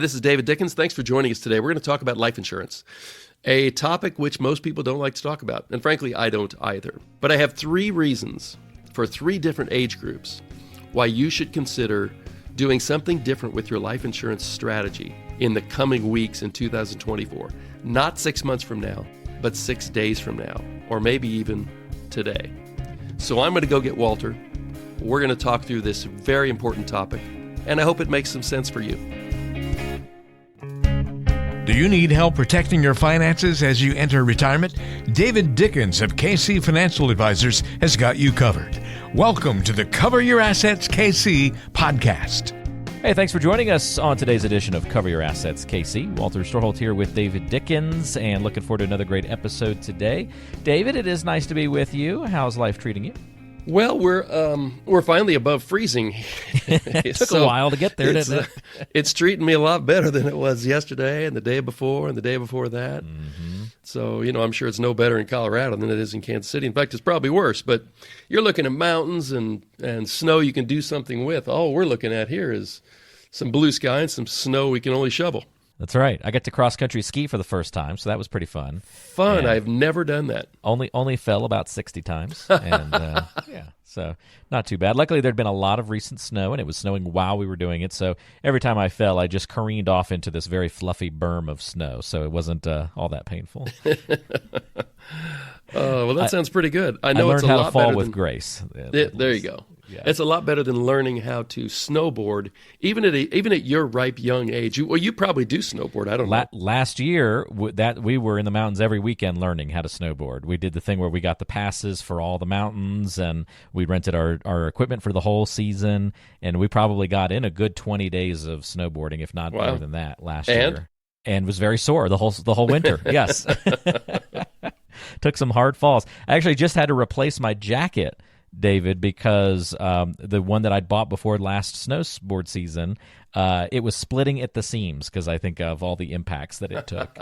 This is David Dickens. Thanks for joining us today. We're going to talk about life insurance, a topic which most people don't like to talk about. And frankly, I don't either. But I have 3 reasons for 3 different age groups why you should consider doing something different with your life insurance strategy in the coming weeks in 2024. Not 6 months from now, but 6 days from now, or maybe even today. So I'm going to go get Walter. We're going to talk through this very important topic, and I hope it makes some sense for you. Do you need help protecting your finances as you enter retirement? David Dickens of KC Financial Advisors has got you covered. Welcome to the Cover Your Assets KC podcast. Hey, thanks for joining us on today's edition of Cover Your Assets KC. Walter Storholt here with David Dickens, and looking forward to another great episode today. David, it is nice to be with you. How's life treating you? Well, we're finally above freezing. It took a while to get there, didn't it? It's treating me a lot better than it was yesterday and the day before and the day before that. Mm-hmm. So, I'm sure it's no better in Colorado than it is in Kansas City. In fact, it's probably worse. But you're looking at mountains and snow you can do something with. All we're looking at here is some blue sky and some snow we can only shovel. That's right. I got to cross-country ski for the first time, so that was pretty fun. And I've never done that. Only fell about 60 times, and so not too bad. Luckily, there'd been a lot of recent snow, and it was snowing while we were doing it, so every time I fell, I just careened off into this very fluffy berm of snow, so it wasn't all that painful. Well, that sounds pretty good. I learned it's a how lot to fall better with than, grace. There you go. Yeah. It's a lot better than learning how to snowboard, even at your ripe young age. You probably do snowboard. I don't know. Last year, we were in the mountains every weekend learning how to snowboard. We did the thing where we got the passes for all the mountains, and we rented our equipment for the whole season, and we probably got in a good 20 days of snowboarding, if not more than that, last year. And was very sore the whole winter. Yes. Took some hard falls. I actually just had to replace my jacket, David, because the one that I'd bought before last snowboard season, it was splitting at the seams because I think of all the impacts that it took.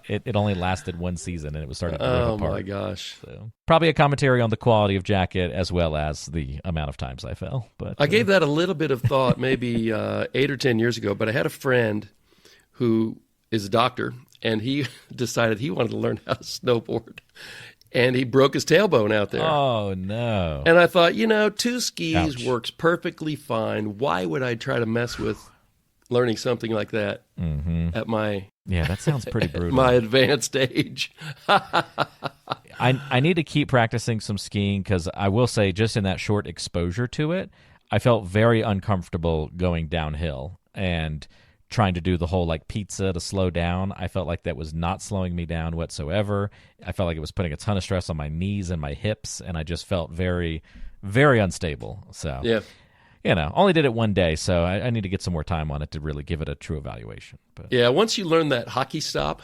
It only lasted one season, and it was starting to rip apart. Oh, my gosh. So, probably a commentary on the quality of jacket as well as the amount of times I fell. But I gave that a little bit of thought maybe 8 or 10 years ago, but I had a friend who is a doctor, and he decided he wanted to learn how to snowboard. And he broke his tailbone out there. Oh, no. And I thought, 2 skis Ouch. Works perfectly fine. Why would I try to mess with learning something like that at my that sounds pretty brutal. my advanced age? I need to keep practicing some skiing because I will say just in that short exposure to it, I felt very uncomfortable going downhill and trying to do the whole pizza to slow down. I felt like that was not slowing me down whatsoever. I felt like it was putting a ton of stress on my knees and my hips, and I just felt very, very unstable. So, only did it one day, so I need to get some more time on it to really give it a true evaluation. But Yeah, once you learn that hockey stop,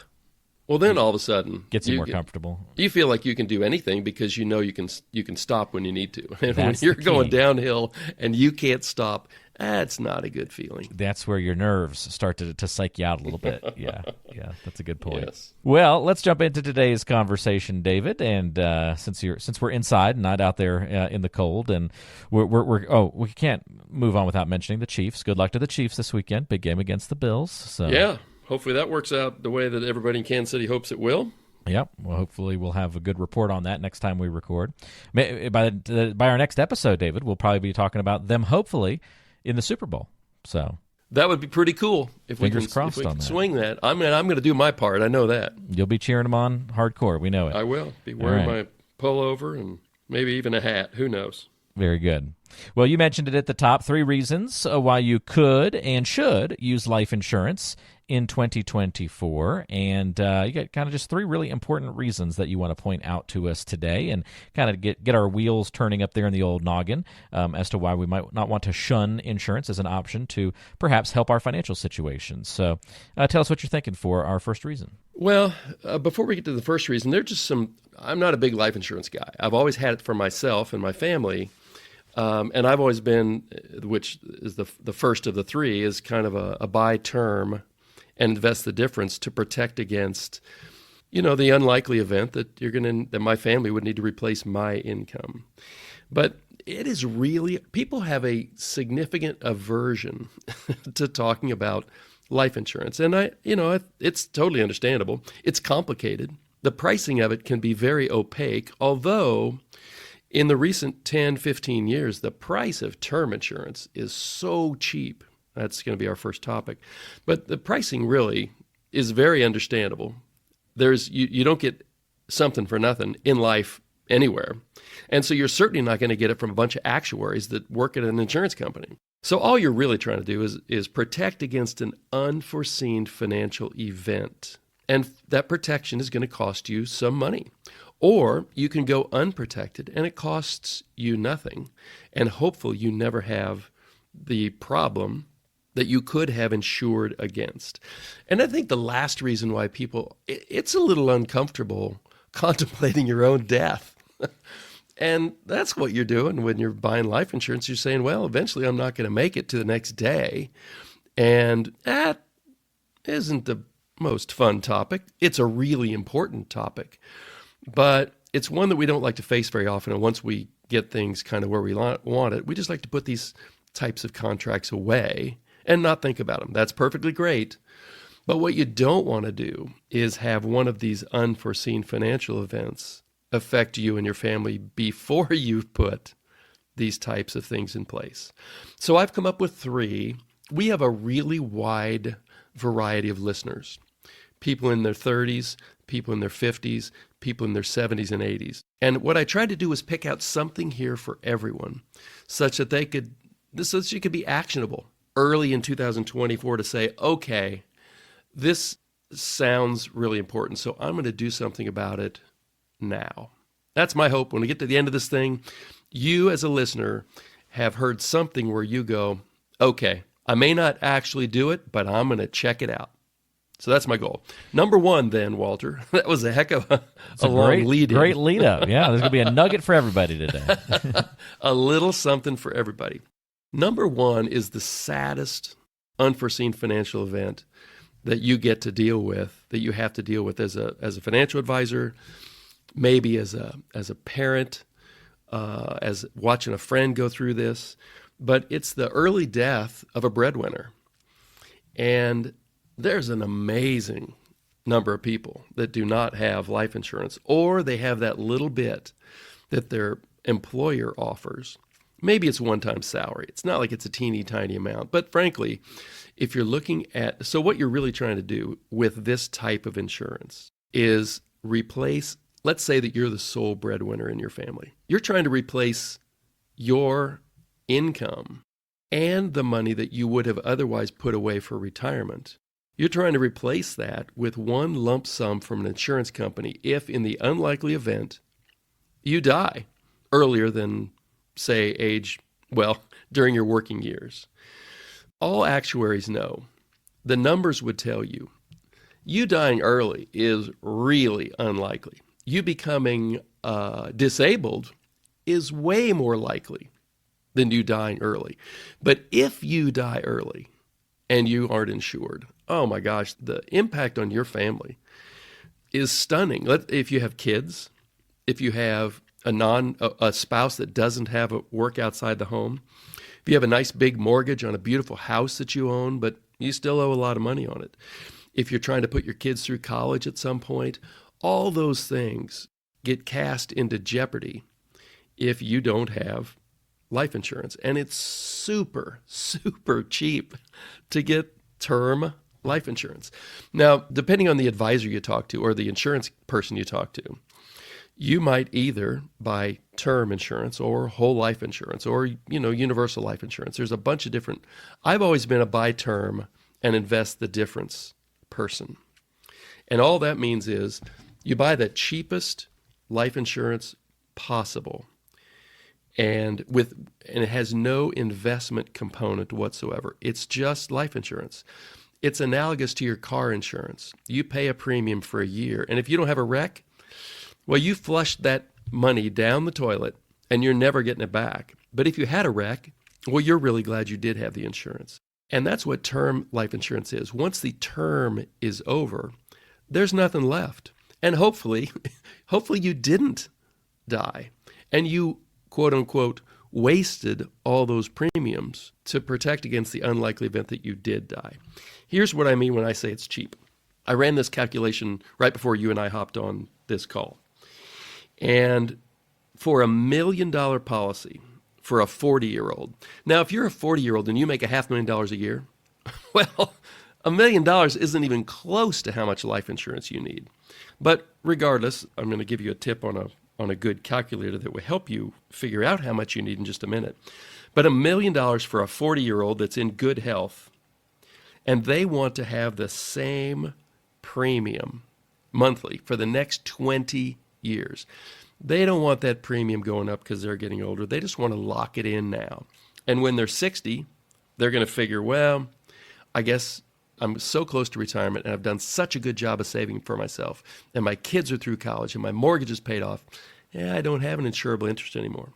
well, then all of a sudden gets you more comfortable. You feel like you can do anything because you can stop when you need to. And when That's you're the key. going downhill and you can't stop, that's not a good feeling. That's where your nerves start to psych you out a little bit. Yeah, that's a good point. Yes. Well, let's jump into today's conversation, David. And since we're inside and not out there in the cold, and we can't move on without mentioning the Chiefs. Good luck to the Chiefs this weekend. Big game against the Bills. So Yeah, hopefully that works out the way that everybody in Kansas City hopes it will. Yep. Well, hopefully we'll have a good report on that next time we record. By our next episode, David, we'll probably be talking about them. Hopefully in the Super Bowl. So that would be pretty cool if we Fingers crossed can on that. swing that. I'm going to do my part. I know that. You'll be cheering them on hardcore. We know it. I will be wearing All right. my pullover and maybe even a hat. Who knows? Very good. Well, you mentioned it at the top, 3 reasons why you could and should use life insurance in 2024. And you got kind of just 3 really important reasons that you want to point out to us today and kind of get our wheels turning up there in the old noggin as to why we might not want to shun insurance as an option to perhaps help our financial situations. So tell us what you're thinking for our first reason. Well, before we get to the first reason, there's just I'm not a big life insurance guy. I've always had it for myself and my family. And I've always been, which is the first of the 3, is kind of a buy term and invest the difference to protect against, the unlikely event that that my family would need to replace my income. But it is really, people have a significant aversion to talking about life insurance. And it's totally understandable. It's complicated. The pricing of it can be very opaque, although in the recent 10, 15 years, the price of term insurance is so cheap. That's going to be our first topic. But the pricing really is very understandable. You don't get something for nothing in life anywhere. And so you're certainly not going to get it from a bunch of actuaries that work at an insurance company. So all you're really trying to do is protect against an unforeseen financial event. And that protection is going to cost you some money. Or you can go unprotected and it costs you nothing. And hopefully you never have the problem that you could have insured against. And I think the last reason why it's a little uncomfortable contemplating your own death. And that's what you're doing when you're buying life insurance. You're saying, well, eventually I'm not going to make it to the next day. And that isn't the most fun topic. It's a really important topic, but it's one that we don't like to face very often. And once we get things kind of where we want it, we just like to put these types of contracts away and not think about them. That's perfectly great. But what you don't want to do is have one of these unforeseen financial events affect you and your family before you've put these types of things in place. So I've come up with 3. We have a really wide variety of listeners. People in their 30s, people in their 50s, people in their 70s and 80s. And what I tried to do was pick out something here for everyone such that it could be actionable early in 2024 to say, okay, this sounds really important, so I'm going to do something about it now. That's my hope. When we get to the end of this thing, you as a listener have heard something where you go, okay, I may not actually do it, but I'm going to check it out. So that's my goal. Number 1 then, Walter, that was a heck of a long lead-in. Great lead-up. Yeah, there's going to be a nugget for everybody today. A little something for everybody. Number 1 is the saddest unforeseen financial event that you get to deal with, that you have to deal with as a financial advisor, maybe as a parent, as watching a friend go through this. But it's the early death of a breadwinner. And there's an amazing number of people that do not have life insurance, or they have that little bit that their employer offers. Maybe it's one-time salary. It's not like it's a teeny tiny amount. But frankly, if you're looking at, so what you're really trying to do with this type of insurance is replace, let's say that you're the sole breadwinner in your family. You're trying to replace your income and the money that you would have otherwise put away for retirement. You're trying to replace that with one lump sum from an insurance company if, in the unlikely event, you die earlier than, say, during your working years. All actuaries know, the numbers would tell you, you dying early is really unlikely. You becoming disabled is way more likely than you dying early. But if you die early and you aren't insured, oh my gosh, the impact on your family is stunning. If you have kids, if you have a spouse that doesn't have a work outside the home, if you have a nice big mortgage on a beautiful house that you own, but you still owe a lot of money on it, if you're trying to put your kids through college at some point, all those things get cast into jeopardy if you don't have life insurance. And it's super, super cheap to get term life insurance. Now, depending on the advisor you talk to or the insurance person you talk to, you might either buy term insurance or whole life insurance or, universal life insurance. There's a bunch of different. I've always been a buy term and invest the difference person. And all that means is you buy the cheapest life insurance possible. And it has no investment component whatsoever. It's just life insurance. It's analogous to your car insurance. You pay a premium for a year, and if you don't have a wreck, well, you flushed that money down the toilet, and you're never getting it back. But if you had a wreck, well, you're really glad you did have the insurance. And that's what term life insurance is. Once the term is over, there's nothing left. And hopefully you didn't die, and you quote unquote, wasted all those premiums to protect against the unlikely event that you did die. Here's what I mean when I say it's cheap. I ran this calculation right before you and I hopped on this call. And for $1 million policy for a 40-year-old. Now, if you're a 40-year-old and you make $500,000 a year, well, $1 million isn't even close to how much life insurance you need. But regardless, I'm going to give you a tip on a good calculator that will help you figure out how much you need in just a minute. But $1 million for a 40-year-old that's in good health, and they want to have the same premium monthly for the next 20 years. They don't want that premium going up because they're getting older. They just want to lock it in now. And when they're 60, they're going to figure, well, I guess I'm so close to retirement and I've done such a good job of saving for myself, and my kids are through college and my mortgage is paid off. I don't have an insurable interest anymore.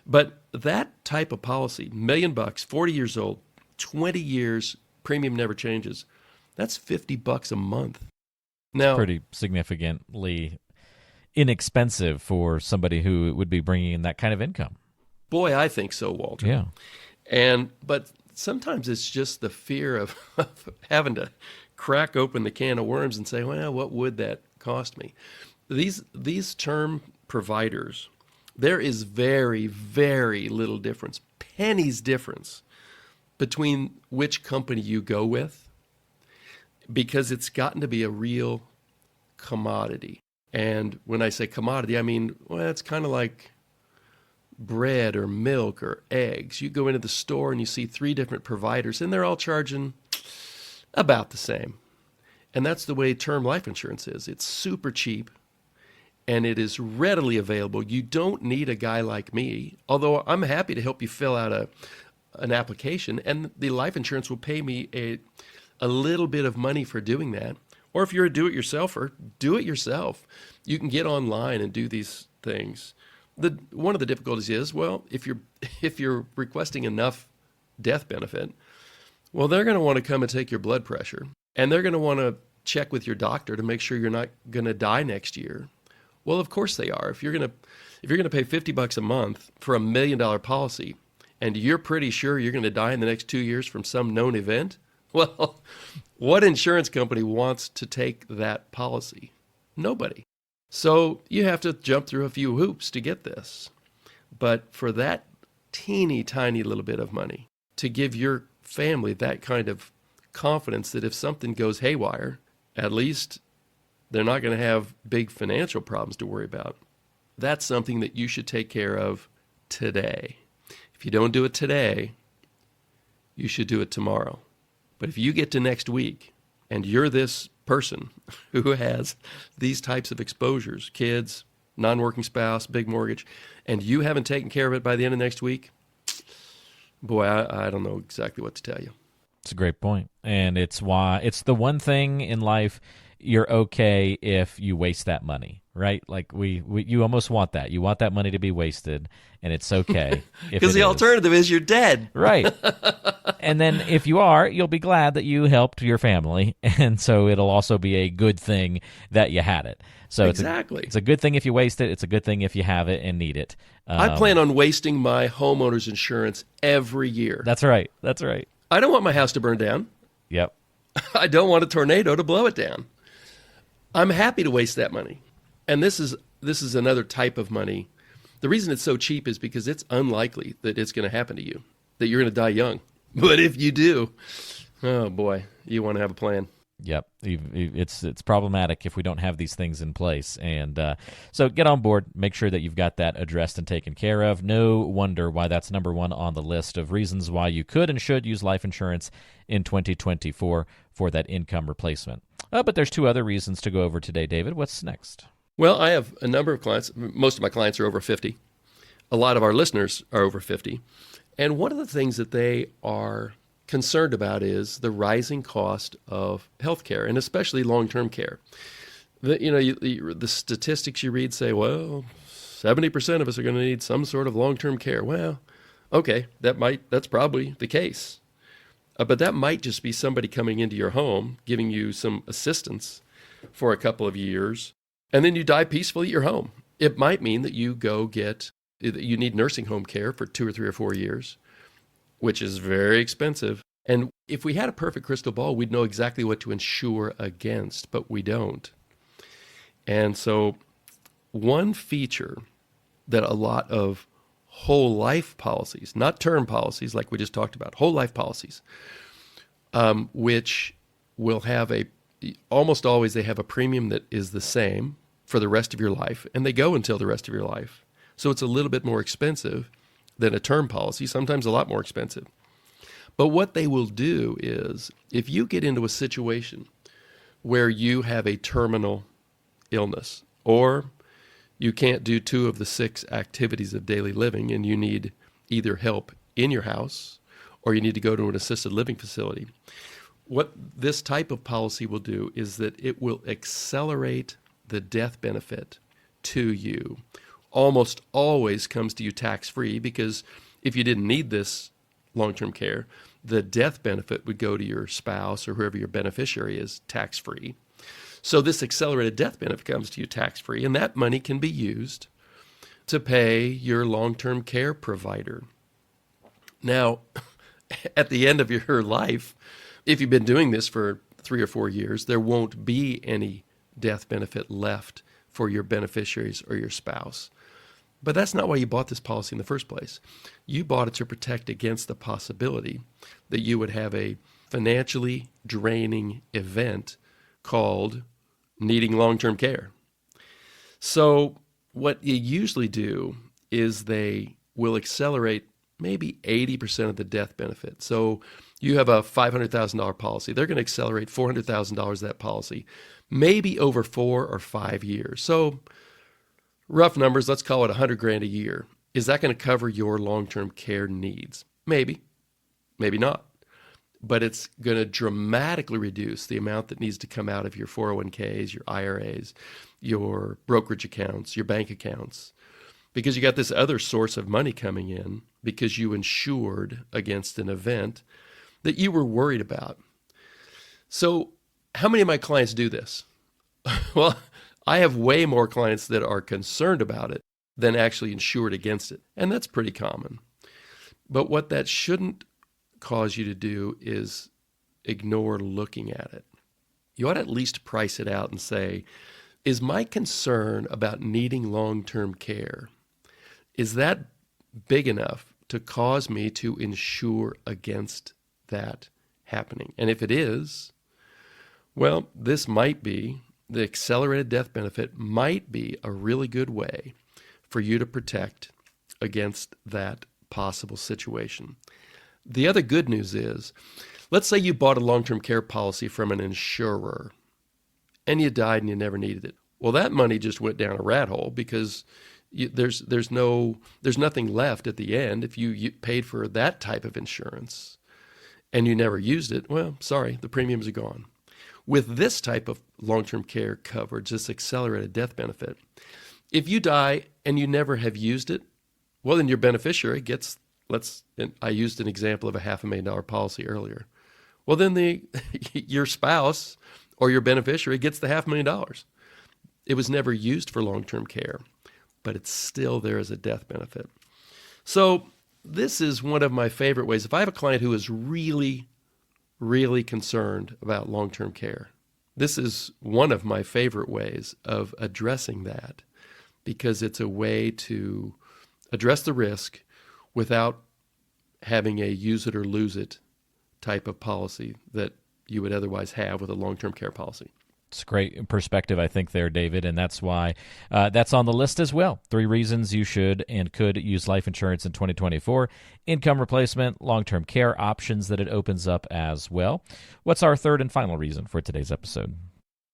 But that type of policy, $1 million, 40 years old, 20 years, premium never changes. That's $50 a month. Now, it's pretty significantly inexpensive for somebody who would be bringing in that kind of income. Boy, I think so, Walter. Yeah. But sometimes it's just the fear of having to crack open the can of worms and say, well, what would that cost me? These term providers, there is very, very little difference, pennies difference, between which company you go with, because it's gotten to be a real commodity. And when I say commodity, I mean, well, it's kind of like bread or milk or eggs. You go into the store and you see 3 different providers, and they're all charging about the same. And that's the way term life insurance is. It's super cheap, and it is readily available. You don't need a guy like me, although I'm happy to help you fill out an application, and the life insurance will pay me a little bit of money for doing that. Or if you're a do-it-yourselfer, do it yourself. You can get online and do these things. One of the difficulties is, well, if you're requesting enough death benefit, well, they're going to want to come and take your blood pressure, and they're going to want to check with your doctor to make sure you're not going to die next year. Well, of course they are. If you're going to pay $50 a month for $1 million policy, and you're pretty sure you're going to die in the next 2 years from some known event, well, what insurance company wants to take that policy? Nobody. So you have to jump through a few hoops to get this. But for that teeny tiny little bit of money, to give your family that kind of confidence that if something goes haywire, at least they're not going to have big financial problems to worry about. That's something that you should take care of today. If you don't do it today, you should do it tomorrow. But if you get to next week and you're this person who has these types of exposures, kids, non-working spouse, big mortgage, and you haven't taken care of it by the end of next week, boy, I don't know exactly what to tell you. It's a great point. And it's why it's the one thing in life you're okay if you waste that money, right? Like you almost want that. You want that money to be wasted, and it's okay. Because the alternative is you're dead. Right. And then if you are, you'll be glad that you helped your family, and so it'll also be a good thing that you had it. So exactly. It's a good thing if you waste it. It's a good thing if you have it and need it. I plan on wasting my homeowner's insurance every year. That's right. That's right. I don't want my house to burn down. Yep. I don't want a tornado to blow it down. I'm happy to waste that money. And this is another type of money. The reason it's so cheap is because it's unlikely that it's going to happen to you, that you're going to die young. But if you do, oh boy, you want to have a plan. Yep. It's problematic if we don't have these things in place. And so get on board. Make sure that you've got that addressed and taken care of. No wonder why that's number one on the list of reasons why you could and should use life insurance in 2024 for that income replacement. But there's 2 other reasons to go over today, David. What's next? Well, I have a number of clients. Most of my clients are over 50. A lot of our listeners are over 50. And one of the things that they are concerned about is the rising cost of healthcare, and especially long-term care. The statistics you read say, well, 70% of us are going to need some sort of long-term care. Well, okay, that's probably the case. But that might just be somebody coming into your home, giving you some assistance for a couple of years, and then you die peacefully at your home. It might mean that you need nursing home care for 2 or 3 or 4 years, which is very expensive. And If we had a perfect crystal ball, we'd know exactly what to insure against, but we don't. And so one feature that a lot of whole life policies, not term policies like we just talked about, whole life policies, which will have almost always they have a premium that is the same for the rest of your life, and they go until the rest of your life. So it's a little bit more expensive than a term policy, sometimes a lot more expensive. But what they will do is, if you get into a situation where you have a terminal illness, or you can't do 2 of the 6 activities of daily living and you need either help in your house or you need to go to an assisted living facility, what this type of policy will do is that it will accelerate the death benefit to you. Almost always comes to you tax-free, because if you didn't need this long-term care, the death benefit would go to your spouse or whoever your beneficiary is tax-free. So this accelerated death benefit comes to you tax-free, and that money can be used to pay your long-term care provider. Now, at the end of your life, if you've been doing this for 3 or 4 years, there won't be any death benefit left for your beneficiaries or your spouse. But that's not why you bought this policy in the first place. You bought it to protect against the possibility that you would have a financially draining event called needing long-term care. So what you usually do is they will accelerate maybe 80% of the death benefit. So you have a $500,000 policy. They're going to accelerate $400,000 of that policy, maybe over 4 or 5 years. So rough numbers, let's call it $100,000 a year. Is that going to cover your long-term care needs? Maybe, maybe not. But it's going to dramatically reduce the amount that needs to come out of your 401ks, your IRAs, your brokerage accounts, your bank accounts, because you got this other source of money coming in because you insured against an event that you were worried about. So how many of my clients do this? Well, I have way more clients that are concerned about it than actually insured against it. And that's pretty common. But what that shouldn't cause you to do is ignore looking at it. You ought to at least price it out and say, is my concern about needing long-term care, is that big enough to cause me to insure against that happening? And if it is, well, this might be, the accelerated death benefit might be a really good way for you to protect against that possible situation. The other good news is, let's say you bought a long-term care policy from an insurer and you died and you never needed it. Well, that money just went down a rat hole because there's nothing left at the end. If you paid for that type of insurance and you never used it, well, sorry, the premiums are gone. With this type of long-term care coverage, this accelerated death benefit, if you die and you never have used it, well, then your beneficiary gets, I used an example of a $500,000 policy earlier. Well, then your spouse or your beneficiary gets the $500,000. It was never used for long-term care, but it's still there as a death benefit. So this is one of my favorite ways. If I have a client who is really, really concerned about long-term care, this is one of my favorite ways of addressing that, because it's a way to address the risk without having a use it or lose it type of policy that you would otherwise have with a long-term care policy. It's a great perspective, I think, there, David, and that's why that's on the list as well. 3 reasons you should and could use life insurance in 2024. Income replacement, long-term care options that it opens up as well. What's our third and final reason for today's episode?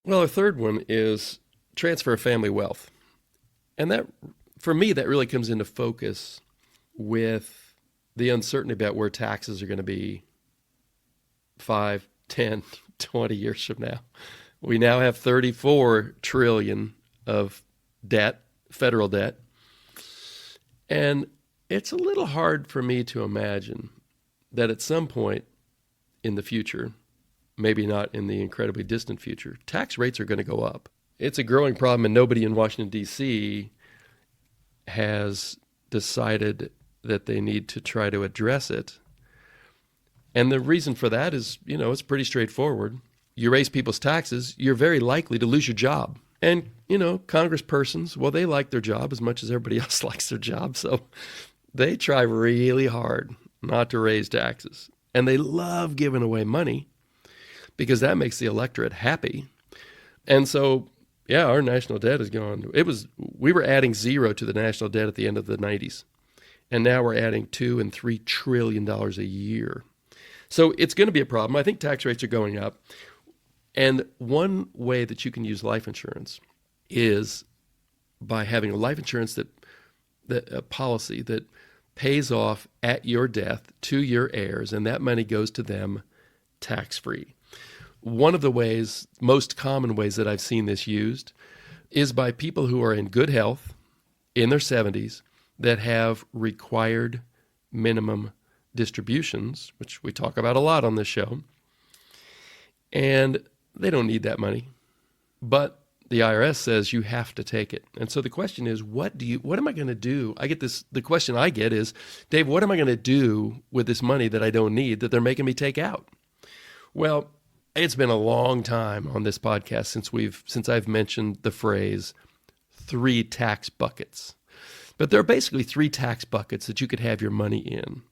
Well, our third one is transfer of family wealth. And that, for me, that really comes into focus with the uncertainty about where taxes are going to be 5, 10, 20 years from now. We now have $34 trillion of debt, federal debt. And it's a little hard for me to imagine that at some point in the future, maybe not in the incredibly distant future, tax rates are going to go up. It's a growing problem, and nobody in Washington, D.C. has decided that they need to try to address it. And the reason for that is, it's pretty straightforward. You raise people's taxes, you're very likely to lose your job. And, congresspersons, well, they like their job as much as everybody else likes their job. So they try really hard not to raise taxes. And they love giving away money because that makes the electorate happy. And so, yeah, our national debt has gone. We were adding zero to the national debt at the end of the 90s. And now we're adding $2 and $3 trillion a year. So it's going to be a problem. I think tax rates are going up. And one way that you can use life insurance is by having a life insurance a policy that pays off at your death to your heirs, and that money goes to them tax-free. One of the most common ways that I've seen this used is by people who are in good health, in their 70s, that have required minimum distributions, which we talk about a lot on this show, and they don't need that money, but the IRS says you have to take it. And so the question is, what am I going to do? The question I get is, Dave, what am I going to do with this money that I don't need that they're making me take out? Well, it's been a long time on this podcast since I've mentioned the phrase 3 tax buckets. But there are basically 3 tax buckets that you could have your money in.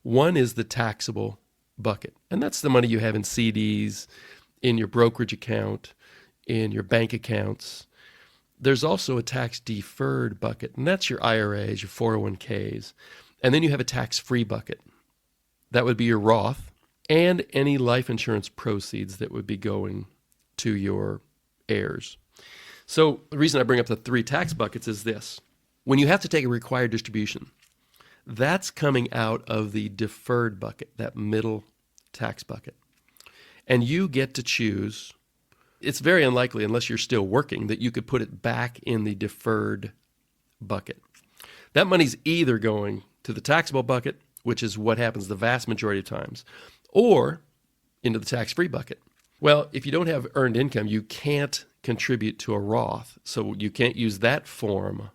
One is the taxable bucket, and that's the money you have in CDs, in your brokerage account, in your bank accounts. There's also a tax-deferred bucket, and that's your IRAs, your 401ks. And then you have a tax-free bucket. That would be your Roth and any life insurance proceeds that would be going to your heirs. So the reason I bring up the 3 tax buckets is this. When you have to take a required distribution, that's coming out of the deferred bucket, that middle tax bucket. And you get to choose. It's very unlikely, unless you're still working, that you could put it back in the deferred bucket. That money's either going to the taxable bucket, which is what happens the vast majority of times, or into the tax-free bucket. Well, if you don't have earned income, you can't contribute to a Roth, so you can't use that form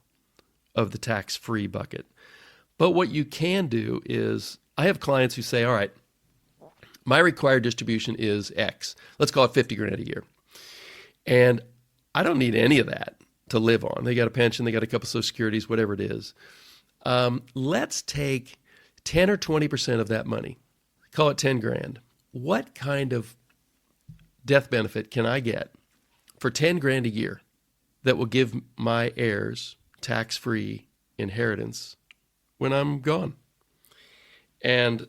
of the tax-free bucket. But what you can do is, I have clients who say, all right, my required distribution is X. Let's call it $50,000 a year. And I don't need any of that to live on. They got a pension, they got a couple of Social Securities, whatever it is. Let's take 10 or 20% of that money. Call it $10,000. What kind of death benefit can I get for $10,000 a year that will give my heirs tax-free inheritance when I'm gone? And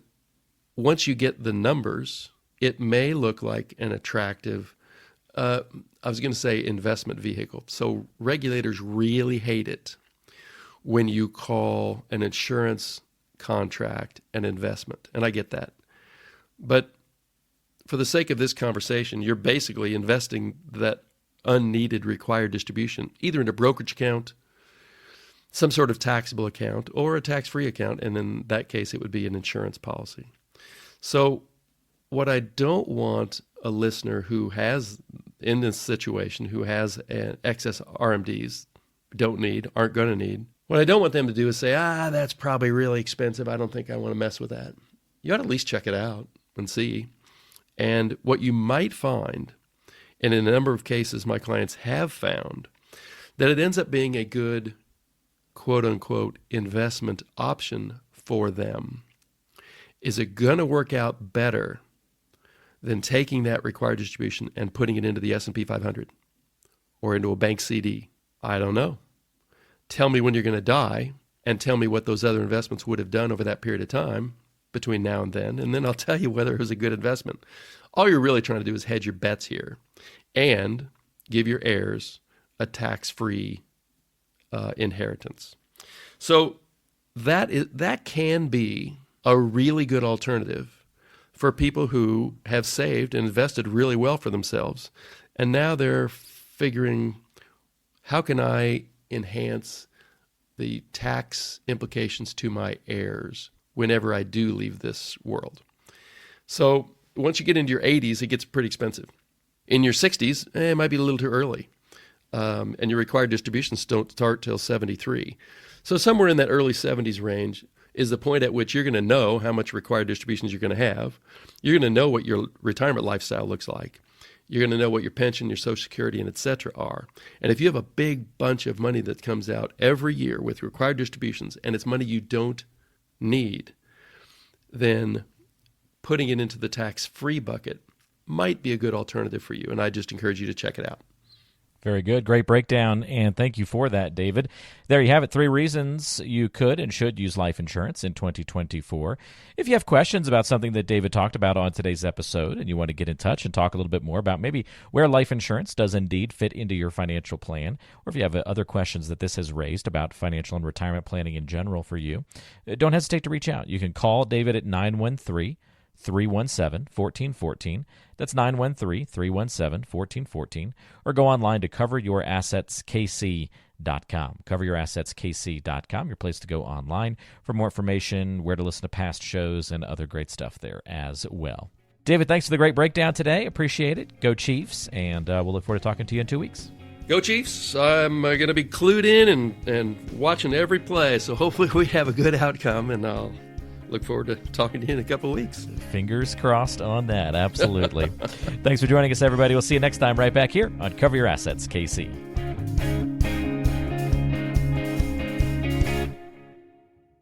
once you get the numbers, it may look like an attractive, I was going to say investment vehicle. So regulators really hate it when you call an insurance contract an investment. And I get that. But for the sake of this conversation, you're basically investing that unneeded required distribution either in a brokerage account, some sort of taxable account, or a tax-free account. And in that case, it would be an insurance policy. So what I don't want a listener who has, in this situation, who has an excess RMDs, aren't going to need, what I don't want them to do is say, that's probably really expensive. I don't think I want to mess with that. You ought to at least check it out and see. And what you might find, and in a number of cases my clients have found, that it ends up being a good, quote-unquote, investment option for them. Is it going to work out better than taking that required distribution and putting it into the S&P 500 or into a bank CD? I don't know. Tell me when you're going to die and tell me what those other investments would have done over that period of time between now and then I'll tell you whether it was a good investment. All you're really trying to do is hedge your bets here and give your heirs a tax-free inheritance. So that can be a really good alternative for people who have saved and invested really well for themselves. And now they're figuring, how can I enhance the tax implications to my heirs whenever I do leave this world? So once you get into your 80s, it gets pretty expensive. In your 60s, it might be a little too early. And your required distributions don't start till 73. So somewhere in that early 70s range, is the point at which you're going to know how much required distributions you're going to have. You're going to know what your retirement lifestyle looks like. You're going to know what your pension, your Social Security, and et cetera are. And if you have a big bunch of money that comes out every year with required distributions, and it's money you don't need, then putting it into the tax-free bucket might be a good alternative for you. And I just encourage you to check it out. Very good. Great breakdown, and thank you for that, David. There you have it, 3 reasons you could and should use life insurance in 2024. If you have questions about something that David talked about on today's episode and you want to get in touch and talk a little bit more about maybe where life insurance does indeed fit into your financial plan, or if you have other questions that this has raised about financial and retirement planning in general for you, don't hesitate to reach out. You can call David at 913-317-1414. That's 913-317-1414. Or go online to coveryourassetskc.com. Coveryourassetskc.com, your place to go online for more information, where to listen to past shows, and other great stuff there as well. David, thanks for the great breakdown today. Appreciate it. Go Chiefs, and we'll look forward to talking to you in 2 weeks. Go Chiefs. I'm going to be clued in and watching every play, so hopefully we have a good outcome, and I'll look forward to talking to you in a couple of weeks. Fingers crossed on that. Absolutely. Thanks for joining us, everybody. We'll see you next time right back here on Cover Your Assets, KC.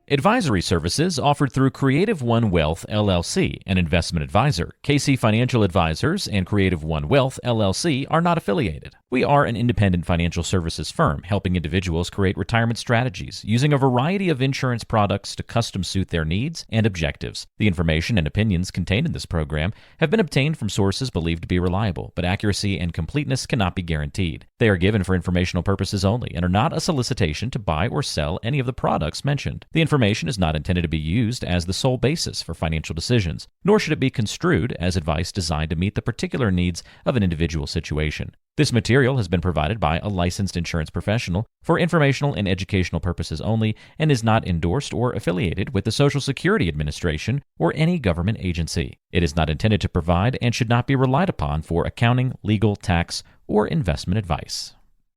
Advisory services offered through Creative One Wealth, LLC, an investment advisor. KC Financial Advisors and Creative One Wealth, LLC are not affiliated. We are an independent financial services firm helping individuals create retirement strategies using a variety of insurance products to custom suit their needs and objectives. The information and opinions contained in this program have been obtained from sources believed to be reliable, but accuracy and completeness cannot be guaranteed. They are given for informational purposes only and are not a solicitation to buy or sell any of the products mentioned. The information is not intended to be used as the sole basis for financial decisions, nor should it be construed as advice designed to meet the particular needs of an individual situation. This material has been provided by a licensed insurance professional for informational and educational purposes only and is not endorsed or affiliated with the Social Security Administration or any government agency. It is not intended to provide and should not be relied upon for accounting, legal, tax, or investment advice.